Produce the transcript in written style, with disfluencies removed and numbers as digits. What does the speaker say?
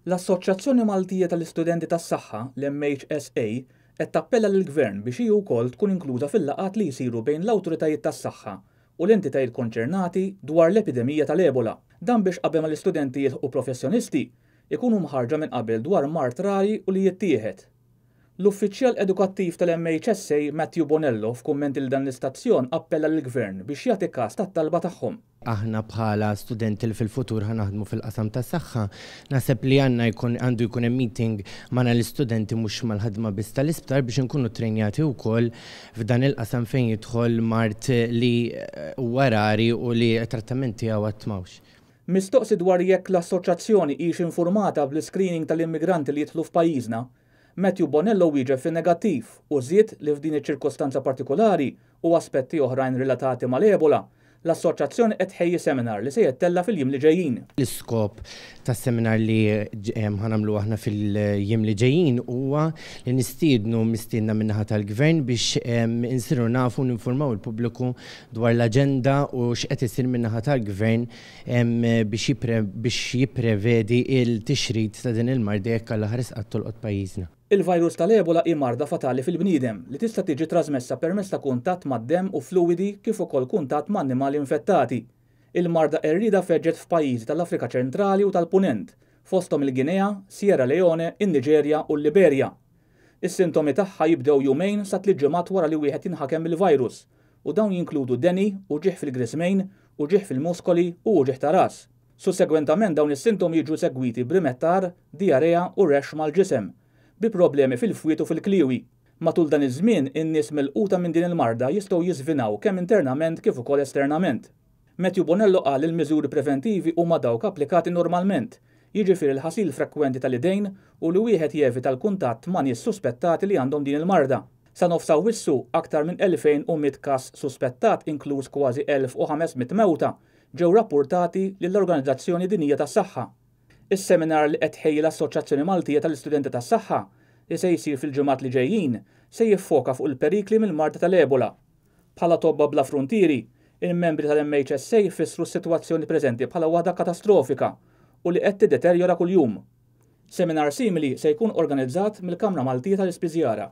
L-Assoċjazzjoni Maltija tal-Istudenti tas-Saħħa, l-MHSA, qed tappella lill-Gvern biex hi wkoll tkun inkluża fil-laqgħat li jsiru bejn l-awtoritajiet tas-saħħa u l-entitajiet konċernati dwar l-epidemija tal-Ebola. Dan biex qabel ma l-istudenti jilħqu professjonisti ikunu mħarġa minn qabel dwar mart rari u li jittieħed. L-uffiċjal edukattiv tal-MHSA Matthew Bonello f'kumment il dan l-istazzjon appella lill-Gvern biex jagħti każ tat-talba tagħhom. Aħna bħala studenti li fil-futur ħanaħdmu fil-qasam tas-saħħa, naħseb li għandu jkun hemm meeting magħna l-istudenti mhux mal-ħadma biss tal-isptar biex inkunu trejnjati wkoll f'dan il-qasam fejn jidħol mart li huwa rari u li trattamenti għaw għatmawx. Mistoqsi dwar jekk l-assoċjazzjoni hix informata bl-screening tal-immigranti li jidħlu f'pajjiżna, Matthew Bonello wieġeb fin-negattiv u żied li f'din iċ-ċirkostanza partikolari u aspetti oħrajn relatati mal-Ebola. L-assoċjazzjoni qed tħejji seminar li se jittella fil-jiem li ġejjin. L-iskop tas-seminar li ħanamlu aħna fil-jiem li ġejjin huwa li nistiednu mistiedna min-naħa tal-Gvern biex insiru nafu ninformaw il-pubbliku dwar l-aġenda u x'qed isir min-naħa tal-Gvern biex jipprevedi il-tixrid ta' din il-marda jekk alla ħaresqat tolqot pajjiżna. Il-virus tal-Ebola hi marda fatali fil-bniedem li tista' tiġi trasmessa permezz ta' kuntatt mad-demm u fluidi kif ukoll kuntatt ma' annimali infettati. Il-marda qerrida feġġet f'pajjiżi tal-Afrika ċentrali u tal-Punent, fosthom il-Ginea, Sierra Leone, in-Niġerja u l-Liberja. Is-sintomi tagħha jibdew jumejn sa tliet ġimgħat wara li wieħed jinħakem il-virus u dawn jinkludu deni u ġieħ fil-grismejn u ġieħ fil-muskoli u ġieħ ta' ras. Sussegwentament dawn is-sintomi jiġu segwiti b'rimettar, diarea u rex mal-ġisem bi problemi fil-fwiet u fil-kliwi. Matul dan iż-żmien in-nies milquta minn din il-marda jistgħu jiżvinaw kemm internament kif ukoll esternament. Matthew Bonello qal il-miżuri preventivi huma dawk applikati normalment, jiġifieri l-ħasil frekwenti tal-idejn u li wieħed jevita l-kuntatt ma' nies suspettati li għandhom din il-marda. Sa nofsa wissu aktar minn 2100 każ suspettat inkluż kważi 1500 mewta ġew rappurtati lill-Organizzazzjoni Dinjija tas-Saħħa. Is-seminar li qed tħejji l-Assoċjazzjoni Maltija tal-Istudenti tas-Saħħa li se jsir fil-ġimgħat li ġejjin se jiffoka fuq il-perikli mill-marda tal-Ebola. Bħala Tobba Bla Fruntieri, il-membri tal-MHSA jfissru s-sitwazzjoni preżenti bħala waħda katastrofika u li qed tiddeterjora kuljum. Seminar simili se jkun organizzat mill-Kamra Maltija tal-Ispiżjara.